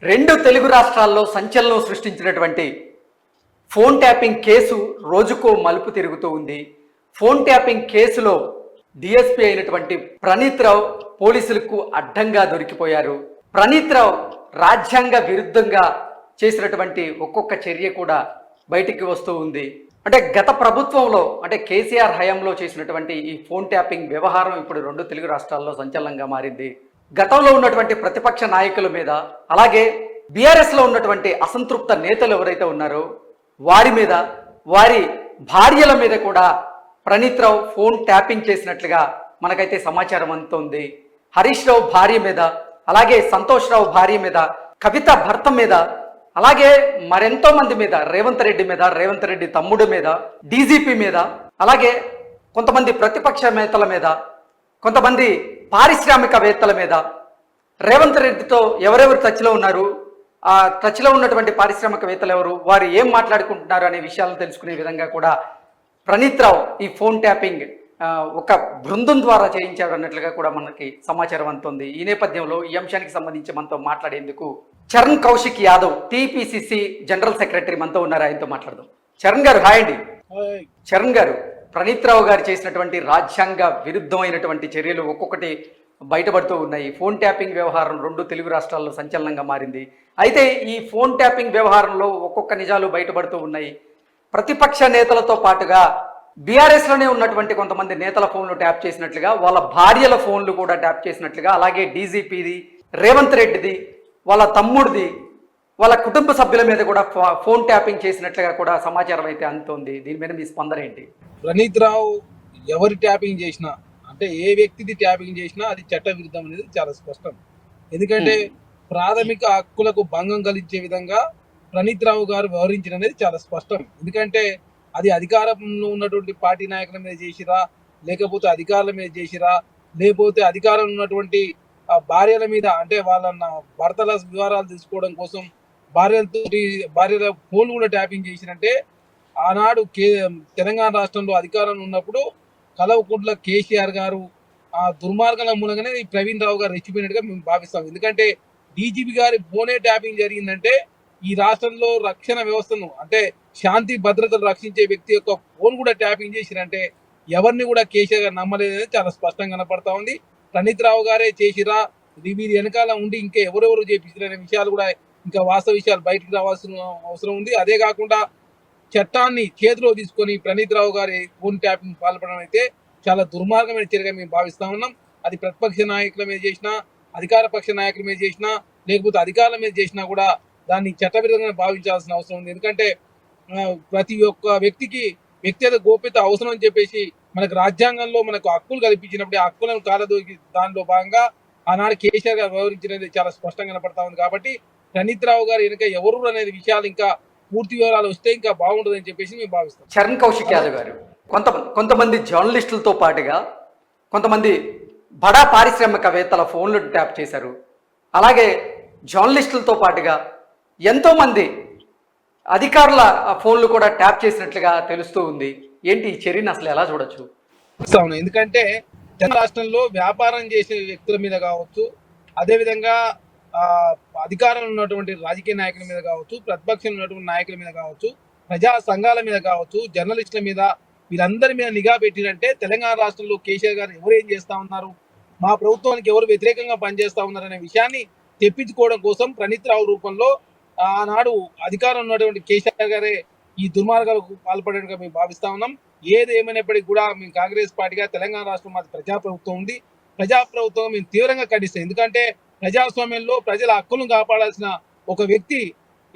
రెండు తెలుగు రాష్ట్రాల్లో సంచలనం సృష్టించినటువంటి ఫోన్ ట్యాపింగ్ కేసు రోజుకో మలుపు తిరుగుతూ ఉంది. ఫోన్ ట్యాపింగ్ కేసులో డిఎస్పీ అయినటువంటి ప్రణీత్ రావు పోలీసులకు అడ్డంగా దొరికిపోయారు. ప్రణీత్ రావు రాజ్యాంగ విరుద్ధంగా చేసినటువంటి ఒక్కొక్క చర్య కూడా బయటికి వస్తూ ఉంది. అంటే గత ప్రభుత్వంలో అంటే కేసీఆర్ హయాంలో చేసినటువంటి ఈ ఫోన్ ట్యాపింగ్ వ్యవహారం ఇప్పుడు రెండు తెలుగు రాష్ట్రాల్లో సంచలనంగా మారింది. గతంలో ఉన్నటువంటి ప్రతిపక్ష నాయకుల మీద, అలాగే బీఆర్ఎస్లో ఉన్నటువంటి అసంతృప్త నేతలు ఎవరైతే ఉన్నారో వారి మీద, వారి భార్యల మీద కూడా ప్రణీత్ రావు ఫోన్ ట్యాపింగ్ చేసినట్లుగా మనకైతే సమాచారం అందుతోంది. హరీష్ రావు భార్య మీద, అలాగే సంతోష్ రావు భార్య మీద, కవిత భర్త మీద, అలాగే మరెంతో మంది మీద, రేవంత్ రెడ్డి మీద, రేవంత్ రెడ్డి తమ్ముడు మీద, డీజీపీ మీద, అలాగే కొంతమంది ప్రతిపక్ష నేతల మీద, కొంతమంది పారిశ్రామికవేత్తల మీద, రేవంత్ రెడ్డితో ఎవరెవరు టచ్లో ఉన్నారు, ఆ టచ్లో ఉన్నటువంటి పారిశ్రామికవేత్తలు ఎవరు, వారు ఏం మాట్లాడుకుంటున్నారు అనే విషయాలను తెలుసుకునే విధంగా కూడా ప్రణీత్ రావు ఈ ఫోన్ ట్యాపింగ్ ఒక బృందం ద్వారా చేయించాడు అన్నట్లుగా కూడా మనకి సమాచారం అందుతుంది. ఈ నేపథ్యంలో ఈ అంశానికి సంబంధించి మనతో మాట్లాడేందుకు Charan Kaushik Yadav TPCC general secretary మనతో ఉన్నారు. ఆయనతో మాట్లాడదాం. చరణ్ గారు హాయ్ అండి. చరణ్ గారు, ప్రణీత్ రావు గారు చేసినటువంటి రాజ్యాంగ విరుద్ధమైనటువంటి చర్యలు ఒక్కొక్కటి బయటపడుతూ ఉన్నాయి. ఫోన్ ట్యాపింగ్ వ్యవహారం రెండు తెలుగు రాష్ట్రాల్లో సంచలనంగా మారింది. అయితే ఈ ఫోన్ ట్యాపింగ్ వ్యవహారంలో ఒక్కొక్క నిజాలు బయటపడుతూ ఉన్నాయి. ప్రతిపక్ష నేతలతో పాటుగా బీఆర్ఎస్లోనే ఉన్నటువంటి కొంతమంది నేతల ఫోన్లు ట్యాప్ చేసినట్లుగా, వాళ్ళ భార్యల ఫోన్లు కూడా ట్యాప్ చేసినట్లుగా, అలాగే డీజీపీది, రేవంత్ రెడ్డిది, వాళ్ళ తమ్ముడిది, వాళ్ళ కుటుంబ సభ్యుల మీద కూడా ఫోన్ ట్యాపింగ్ చేసినట్లుగా కూడా సమాచారం అయితే అందుతోంది. దీని మీద మీ స్పందన ఏంటి? ప్రణీత్ రావు ఎవరి ట్యాపింగ్ చేసినా, అంటే ఏ వ్యక్తిది ట్యాపింగ్ చేసినా అది చట్ట విరుద్ధం అనేది చాలా స్పష్టం. ఎందుకంటే ప్రాథమిక హక్కులకు భంగం కలిగించే విధంగా ప్రణీత్ రావు గారు వ్యవహరించడం అనేది చాలా స్పష్టం. ఎందుకంటే అది అధికారంలో ఉన్నటువంటి పార్టీ నాయకుల మీద చేసిరా, లేకపోతే అధికారుల మీద చేసిరా, లేకపోతే అధికారంలో ఉన్నటువంటి భార్యల మీద, అంటే వాళ్ళ భర్తల వివరాలు తెలుసుకోవడం కోసం భార్యల ఫోన్ కూడా ట్యాపింగ్ చేసినంటే, ఆనాడు తెలంగాణ రాష్ట్రంలో అధికారంలో ఉన్నప్పుడు కల్వకుంట్ల కేసీఆర్ గారు ఆ దుర్మార్గల మూలంగానే ఈ ప్రవీణ్ రావు గారు రెచ్చిపోయినట్టుగా మేము భావిస్తాం. ఎందుకంటే డీజీపీ గారి ఫోనే ట్యాపింగ్ జరిగిందంటే ఈ రాష్ట్రంలో రక్షణ వ్యవస్థను, అంటే శాంతి భద్రతలు రక్షించే వ్యక్తి యొక్క ఫోన్ కూడా ట్యాపింగ్ చేసిరంటే ఎవరిని కూడా కేసీఆర్ గారు నమ్మలేదని చాలా స్పష్టంగా కనపడతా ఉంది. ప్రణీత్ రావు గారే చేసిరా, వీరి వెనకాల ఉండి ఇంకా ఎవరెవరు చేపించారనే విషయాలు కూడా, ఇంకా వాస్తవ విషయాలు బయటకు రావాల్సిన అవసరం ఉంది. అదే కాకుండా చట్టాన్ని చేతిలో తీసుకొని ప్రణీత్ రావు గారి ఫోన్ ట్యాపింగ్ పాల్పడడం అయితే చాలా దుర్మార్గమైన చర్యగా మేము భావిస్తా ఉన్నాం. అది ప్రతిపక్ష నాయకుల మీద చేసినా, అధికార పక్ష నాయకుల మీద చేసినా, లేకపోతే అధికారుల మీద చేసినా కూడా దాన్ని చట్టవిరుద్ధంగా భావించాల్సిన అవసరం ఉంది. ఎందుకంటే ప్రతి ఒక్క వ్యక్తికి వ్యక్తిగత గోప్యత అవసరం అని చెప్పేసి మనకు రాజ్యాంగంలో మనకు హక్కులు కల్పించినప్పుడు ఆ హక్కులను కాలదోకి దానిలో భాగంగా ఆనాడు కేసీఆర్ గారు వ్యవహరించినది చాలా స్పష్టంగా కనపడతా ఉంది. కాబట్టి ప్రణీత్ రావు గారు వెనుక ఎవరు అనేది విషయాలు ఇంకా పూర్తి వివరాలు వస్తే ఇంకా బాగుంటుందని చెప్పేసి మేము భావిస్తాం. చరణ్ కౌశిక్ యాదవ్ గారు, కొంతమంది జర్నలిస్టులతో పాటుగా కొంతమంది బడా పారిశ్రామికవేత్తల ఫోన్లు ట్యాప్ చేశారు. అలాగే జర్నలిస్టులతో పాటుగా ఎంతోమంది అధికారుల ఫోన్లు కూడా ట్యాప్ చేసినట్లుగా తెలుస్తూ ఉంది. ఏంటి ఈ చర్యను అసలు ఎలా చూడొచ్చు? ఎందుకంటే తెలంగాణ రాష్ట్రంలో వ్యాపారం చేసే వ్యక్తుల మీద కావచ్చు, అదేవిధంగా అధికారంలో ఉన్నటువంటి రాజకీయ నాయకుల మీద కావచ్చు, ప్రతిపక్షంలో ఉన్నటువంటి నాయకుల మీద కావచ్చు, ప్రజా సంఘాల మీద కావచ్చు, జర్నలిస్టుల మీద, వీరందరి మీద నిఘా పెట్టినంటే తెలంగాణ రాష్ట్రంలో కేసీఆర్ గారు ఎవరు ఏం చేస్తా ఉన్నారు, మా ప్రభుత్వానికి ఎవరు వ్యతిరేకంగా పనిచేస్తా ఉన్నారు అనే విషయాన్ని తెప్పించుకోవడం కోసం ప్రణీత్ రావు రూపంలో ఆనాడు అధికారం ఉన్నటువంటి కేసీఆర్ గారే ఈ దుర్మార్గాలకు పాల్పడేట్టుగా మేము భావిస్తా ఉన్నాం. ఏది ఏమైనప్పటికీ కూడా మేము కాంగ్రెస్ పార్టీగా తెలంగాణ రాష్ట్రం మాది ప్రజాప్రభుత్వం ఉంది. ప్రజాప్రభుత్వం మేము తీవ్రంగా ఖండిస్తాం. ఎందుకంటే ప్రజాస్వామ్యంలో ప్రజల హక్కులను కాపాడాల్సిన ఒక వ్యక్తి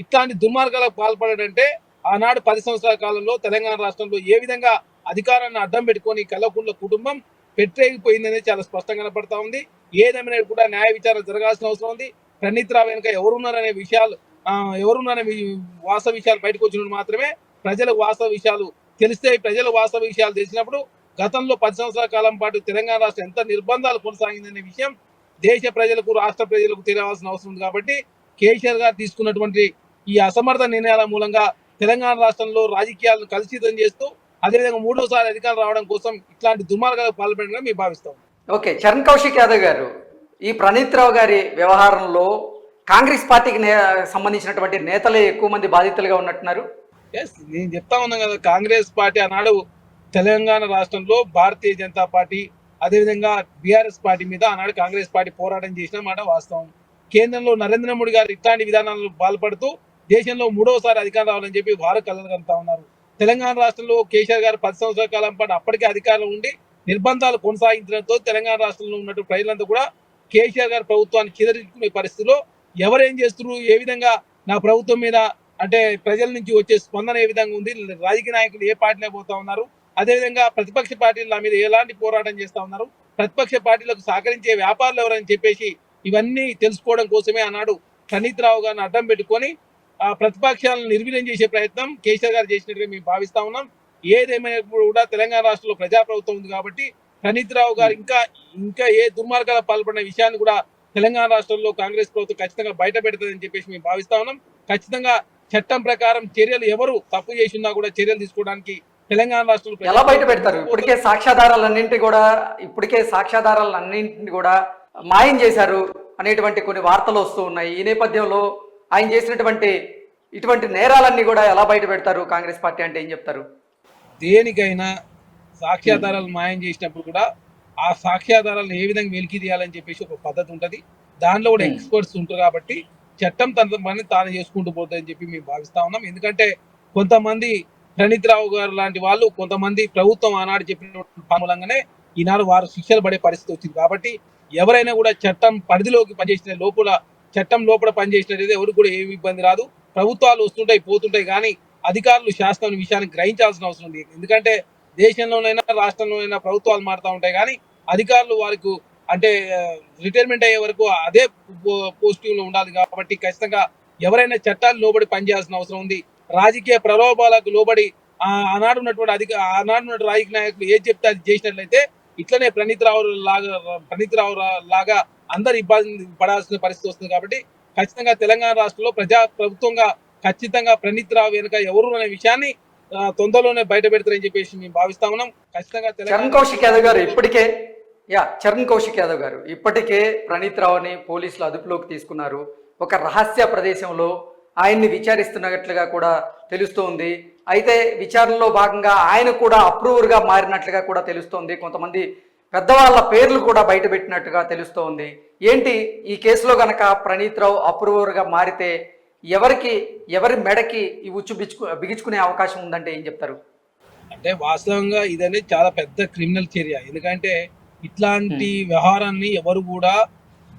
ఇట్లాంటి దుర్మార్గాలకు పాల్పడాడంటే, ఆనాడు 10 సంవత్సరాల కాలంలో తెలంగాణ రాష్ట్రంలో ఏ విధంగా అధికారాన్ని అడ్డం పెట్టుకొని కల్వకుంట్ల కుటుంబం పెట్టేగిపోయిందనేది చాలా స్పష్టంగా కనపడతా ఉంది. ఏదేమైనా కూడా న్యాయ విచారణ జరగాల్సిన అవసరం ఉంది. ప్రణీత్ రావు వెనుక ఎవరున్నారనే విషయాలు, ఎవరున్నారనే వాస్తవ విషయాలు బయటకు వచ్చినప్పుడు మాత్రమే ప్రజలకు వాస్తవ విషయాలు తెలిస్తే, ప్రజలకు వాస్తవ విషయాలు తెలిసినప్పుడు గతంలో 10 సంవత్సరాల కాలం పాటు తెలంగాణ రాష్ట్రం ఎంత నిర్బంధాలు కొనసాగిందనే విషయం దేశ ప్రజలకు, రాష్ట్ర ప్రజలకు తెలియాల్సిన అవసరం ఉంది. కాబట్టి కేసీఆర్ గారు తీసుకున్నటువంటి ఈ అసమర్థ నిర్ణయాల మూలంగా తెలంగాణ రాష్ట్రంలో రాజకీయాలను కలుషితం చేస్తూ, అదేవిధంగా మూడోసారి అధికారం రావడం కోసం ఇట్లాంటి దుర్మార్గాలకు పాల్పడడం మేము భావిస్తాం. ఓకే, చరణ్ కౌశిక్ యాదవ్ గారు, ఈ ప్రణీత్ రావు గారి వ్యవహారంలో కాంగ్రెస్ పార్టీకి సంబంధించినటువంటి నేతలే ఎక్కువ మంది బాధితులుగా ఉన్నట్టున్నారు. ఎస్, నేను చెప్తా ఉన్నాను కదా, కాంగ్రెస్ పార్టీ ఆనాడు తెలంగాణ రాష్ట్రంలో భారతీయ జనతా పార్టీ అదేవిధంగా బీఆర్ఎస్ పార్టీ మీద ఆనాడు కాంగ్రెస్ పార్టీ పోరాటం చేసిన మాట వాస్తవం. కేంద్రంలో నరేంద్ర మోడీ గారు ఇట్లాంటి విధానాలను పాల్పడుతూ దేశంలో మూడవసారి అధికారం రావాలని చెప్పి వారు కలగలుగుతా ఉన్నారు. తెలంగాణ రాష్ట్రంలో కేసీఆర్ గారు 10 సంవత్సరాల కాలం పాటు అప్పటికే అధికారంలో ఉండి నిర్బంధాలు కొనసాగించడంతో తెలంగాణ రాష్ట్రంలో ఉన్నట్టు ప్రజలంతా కూడా కేసీఆర్ గారి ప్రభుత్వాన్ని చిదరించుకునే పరిస్థితిలో ఎవరేం చేస్తున్నారు, ఏ విధంగా నా ప్రభుత్వం మీద అంటే ప్రజల నుంచి వచ్చే స్పందన ఏ విధంగా ఉంది, రాజకీయ నాయకులు ఏ పార్టీలో పోతా ఉన్నారు, అదేవిధంగా ప్రతిపక్ష పార్టీల మీద ఎలాంటి పోరాటం చేస్తా ఉన్నారు, ప్రతిపక్ష పార్టీలకు సహకరించే వ్యాపారులు ఎవరని చెప్పేసి ఇవన్నీ తెలుసుకోవడం కోసమే ఆనాడు ప్రణీత్ రావు గారిని అడ్డం పెట్టుకొని ఆ ప్రతిపక్షాలను నిర్వీర్యం చేసే ప్రయత్నం కేసీఆర్ గారు చేసినట్టుగా మేము భావిస్తా ఉన్నాం. ఏదేమైనప్పుడు కూడా తెలంగాణ రాష్ట్రంలో ప్రజాప్రభుత్వం ఉంది కాబట్టి ప్రణీత్ రావు గారు ఇంకా ఏ దుర్మార్గాల పాల్పడిన విషయాన్ని కూడా తెలంగాణ రాష్ట్రంలో కాంగ్రెస్ ప్రభుత్వం ఖచ్చితంగా బయట పెడుతుందని చెప్పేసి మేము భావిస్తా ఉన్నాం. ఖచ్చితంగా చట్టం ప్రకారం చర్యలు ఎవరు తప్పు చేసినా కూడా చర్యలు తీసుకోవడానికి తెలంగాణ రాష్ట్రంలో ఎలా బయట పెడతారు? ఇప్పటికే సాక్ష్యాధారాలన్నింటినీ కూడా మాయం చేశారు అనేటువంటి కొన్ని వార్తలు వస్తూ ఉన్నాయి. ఈ నేపథ్యంలో ఆయన చేసినటువంటి ఇటువంటి నేరాలన్నీ కూడా ఎలా బయట పెడతారు కాంగ్రెస్ పార్టీ అంటే ఏం చెప్తారు? దేనికైనా సాక్ష్యాధారాలు మాయం చేసినప్పుడు కూడా ఆ సాక్ష్యాధారాలను ఏ విధంగా వెలికి తీయాలని చెప్పేసి ఒక పద్ధతి ఉంటుంది. దానిలో కూడా ఎక్స్పర్ట్స్ ఉంటారు కాబట్టి చట్టం తన పని తాను చేసుకుంటూ పోతుందని చెప్పి మేము భావిస్తా ఉన్నాం. ఎందుకంటే కొంతమంది ప్రణీత్ రావు గారు లాంటి వాళ్ళు కొంతమంది ప్రభుత్వం ఆనాడు చెప్పిన మూలంగానే ఈనాడు వారు శిక్షలు పడే పరిస్థితి వచ్చింది. కాబట్టి ఎవరైనా కూడా చట్టం పరిధిలోకి పనిచేసిన చట్టం లోపల పనిచేసినట్లయితే ఎవరికి కూడా ఏమి ఇబ్బంది రాదు. ప్రభుత్వాలు వస్తుంటాయి పోతుంటాయి కానీ అధికారులు శాస్త్రం విషయాన్ని గ్రహించాల్సిన అవసరం ఉంది. ఎందుకంటే దేశంలోనైనా రాష్ట్రంలోనైనా ప్రభుత్వాలు మారుతూ ఉంటాయి కానీ అధికారులు వారికి అంటే రిటైర్మెంట్ అయ్యే వరకు అదే పోస్టింగ్ లో ఉండాలి. కాబట్టి ఖచ్చితంగా ఎవరైనా చట్టాలు లోబడి పనిచేయాల్సిన అవసరం ఉంది. రాజకీయ ప్రలోభాలకు లోబడి ఆనాడు ఉన్నటువంటి రాజకీయ నాయకులు ఏది చెప్తే అది చేసినట్లయితే ఇట్లనే ప్రణీత్ రావు లాగా అందరు ఇబ్బంది పడాల్సిన పరిస్థితి వస్తుంది. కాబట్టి ఖచ్చితంగా తెలంగాణ రాష్ట్రంలో ప్రభుత్వంగా ఖచ్చితంగా ప్రణీత్ రావు వెనుక ఎవరు అనే విషయాన్ని తొందరలోనే బయట పెడతారని చెప్పేసి మేము భావిస్తా ఉన్నాం. ఖచ్చితంగా చరణ్ కౌశిక్ యాదవ్ గారు ఇప్పటికే ప్రణీత్ రావుని పోలీసులు అదుపులోకి తీసుకున్నారు. ఒక రహస్య ప్రదేశంలో ఆయన్ని విచారిస్తున్నట్లుగా కూడా తెలుస్తోంది. అయితే విచారణలో భాగంగా ఆయన కూడా అప్రూవర్గా మారినట్లుగా కూడా తెలుస్తోంది. కొంతమంది పెద్దవాళ్ళ పేర్లు కూడా బయట పెట్టినట్టుగా తెలుస్తోంది. ఏంటి ఈ కేసులో గనక ప్రణీత్ రావు అప్రూవర్గా మారితే ఎవరి మెడకి ఈ ఉచ్చు బిగించుకునే అవకాశం ఉందంటే ఏం చెప్తారు? అంటే వాస్తవంగా ఇదనే చాలా పెద్ద క్రిమినల్ చర్య. ఎందుకంటే ఇట్లాంటి వ్యవహారాన్ని ఎవరు కూడా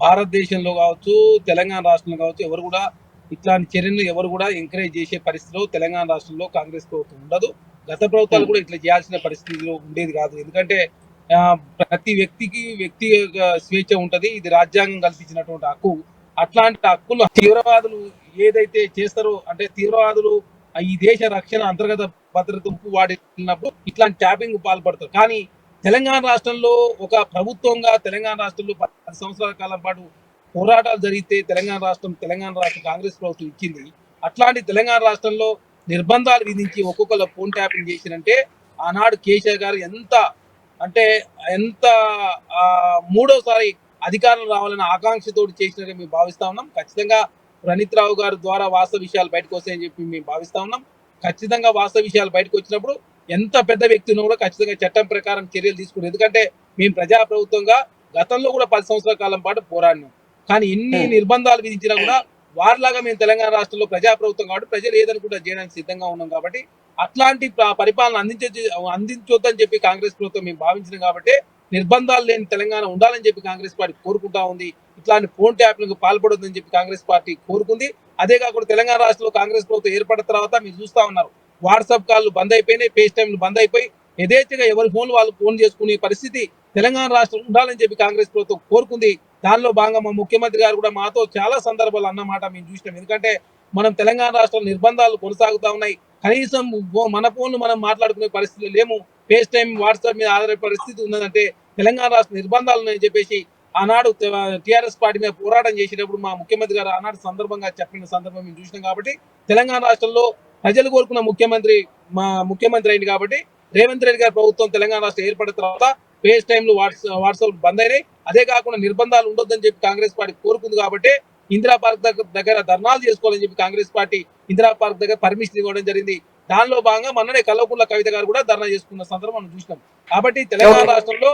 భారతదేశంలో కావచ్చు తెలంగాణ రాష్ట్రంలో కావచ్చు ఎవరు కూడా ఇట్లాంటి చర్యలు ఎవరు కూడా ఎంకరేజ్ చేసే పరిస్థితిలో తెలంగాణ రాష్ట్రంలో కాంగ్రెస్ ప్రభుత్వం ఉండదు. గత ప్రభుత్వాలు కూడా ఇట్లా చేయాల్సిన పరిస్థితిలో ఉండేది కాదు. ఎందుకంటే ప్రతి వ్యక్తికి స్వేచ్ఛ ఉంటది. ఇది రాజ్యాంగం కల్పించినటువంటి హక్కు. అట్లాంటి హక్కులు తీవ్రవాదులు ఏదైతే చేస్తారో అంటే తీవ్రవాదులు ఈ దేశ రక్షణ అంతర్గత భద్రతకు వాడినప్పుడు ఇట్లాంటి ట్యాపింగ్ పాల్పడతారు. కానీ తెలంగాణ రాష్ట్రంలో ఒక ప్రభుత్వంగా తెలంగాణ రాష్ట్రంలో 10 సంవత్సరాల కాలం పాటు పోరాటాలు జరిగితే తెలంగాణ రాష్ట్రం కాంగ్రెస్ ప్రభుత్వం ఇచ్చింది. అట్లాంటి తెలంగాణ రాష్ట్రంలో నిర్బంధాలు విధించి ఒక్కొక్కరు ఫోన్ ట్యాపింగ్ చేసినంటే ఆనాడు కేసీఆర్ గారు ఎంత మూడోసారి అధికారం రావాలన్న ఆకాంక్షతో చేసినట్టు మేము భావిస్తా ఉన్నాం. ఖచ్చితంగా ప్రణీత్ రావు గారి ద్వారా వాస్తవ విషయాలు బయటకు వస్తాయని చెప్పి మేము భావిస్తా ఉన్నాం. ఖచ్చితంగా వాస్తవ విషయాలు బయటకు వచ్చినప్పుడు ఎంత పెద్ద వ్యక్తి ఉన్నా కూడా ఖచ్చితంగా చట్టం ప్రకారం చర్యలు తీసుకుంటాం. ఎందుకంటే మేము ప్రజాప్రభుత్వంగా గతంలో కూడా 10 సంవత్సరాల కాలం పాటు పోరాడినాం. కానీ ఎన్ని నిర్బంధాలు విధించినా కూడా వారిలాగా మేము తెలంగాణ రాష్ట్రంలో ప్రజాప్రభుత్వం కాబట్టి ప్రజలు ఏదనుకుంటా చేయడానికి సిద్ధంగా ఉన్నాం. కాబట్టి అట్లాంటి పరిపాలన అందించొద్దని చెప్పి కాంగ్రెస్ ప్రభుత్వం మేము భావించినాం. కాబట్టి నిర్బంధాలు లేని తెలంగాణ ఉండాలని చెప్పి కాంగ్రెస్ పార్టీ కోరుకుంటా ఉంది. ఇట్లాంటి ఫోన్ ట్యాప్లకు పాల్పడొద్దని చెప్పి కాంగ్రెస్ పార్టీ కోరుకుంది. అదే కాకుండా తెలంగాణ రాష్ట్రంలో కాంగ్రెస్ ప్రభుత్వం ఏర్పడిన తర్వాత మీరు చూస్తా ఉన్నారు, వాట్సాప్ కాల్లు బంద్ అయిపోయినాయి, ఫేస్ టైంలు బంద్ అయిపోయి యథేచ్ఛగా ఎవరి ఫోన్లు వాళ్ళు ఫోన్ చేసుకునే పరిస్థితి తెలంగాణ రాష్ట్రం ఉండాలని చెప్పి కాంగ్రెస్ ప్రభుత్వం కోరుకుంది. దానిలో భాగంగా మా ముఖ్యమంత్రి గారు కూడా మాతో చాలా సందర్భాలు అన్నమాట మేము చూసినాం. ఎందుకంటే మనం తెలంగాణ రాష్ట్రంలో నిర్బంధాలు కొనసాగుతా ఉన్నాయి. కనీసం మన ఫోన్లు మనం మాట్లాడుకునే పరిస్థితులు లేము. ఫేస్ టైం వాట్సాప్ మీద ఆధార పరిస్థితి ఉన్నదంటే తెలంగాణ రాష్ట్ర నిర్బంధాలు ఉన్నాయని చెప్పేసి ఆనాడు టీఆర్ఎస్ పార్టీ మీద పోరాటం చేసేటప్పుడు మా ముఖ్యమంత్రి గారు ఆనాడు సందర్భంగా చెప్పిన సందర్భం మేము చూసినాం. కాబట్టి తెలంగాణ రాష్ట్రంలో ప్రజలు కోరుకున్న మా ముఖ్యమంత్రి అయింది. కాబట్టి రేవంత్ రెడ్డి గారి ప్రభుత్వం తెలంగాణ రాష్ట్రం ఏర్పడిన తర్వాత ఫేస్ టైంలు వాట్సాప్ బంద్ అయినాయి. అదే కాకుండా నిర్బంధాలు ఉండొద్దని చెప్పి కాంగ్రెస్ పార్టీ కోరుకుంది. కాబట్టి ఇందిరా పార్క్ దగ్గర ధర్నాలు చేసుకోవాలని చెప్పి కాంగ్రెస్ పార్టీ ఇందిరా పార్క్ దగ్గర పర్మిషన్ ఇవ్వడం జరిగింది. దానిలో భాగంగా మొన్ననే కల్వకుంట్ల కవిత గారు కూడా ధర్నా చేసుకున్న సందర్భం మనం చూసినాం. కాబట్టి తెలంగాణ Okay. రాష్ట్రంలో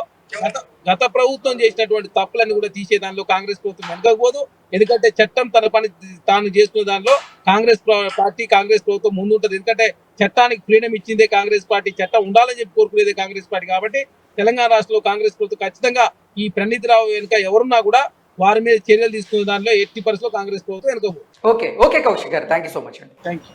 గత ప్రభుత్వం చేసినటువంటి తప్పులన్నీ కూడా తీసే దానిలో కాంగ్రెస్ ప్రభుత్వం వెనకపోదు. ఎందుకంటే చట్టం తన పని తాను చేస్తున్న దానిలో కాంగ్రెస్ పార్టీ కాంగ్రెస్ ప్రభుత్వం ముందుంటది. ఎందుకంటే చట్టానికి ఫ్రీడమ్ ఇచ్చిందే కాంగ్రెస్ పార్టీ, చట్టం ఉండాలని చెప్పి కోరుకునేదే కాంగ్రెస్ పార్టీ. కాబట్టి తెలంగాణ రాష్ట్రంలో కాంగ్రెస్ ప్రభుత్వం ఖచ్చితంగా ఈ ప్రణీత్ రావు వెనుక ఎవరున్నా కూడా వారి మీద చర్యలు తీసుకునే దానిలో ఎట్టి పరిస్థితుల్లో కాంగ్రెస్ ప్రభుత్వం వెనుకపోదు. ఓకే ఓకే కౌశిక్ గారు, థ్యాంక్ యూ సో మచ్ అండి. Thank you.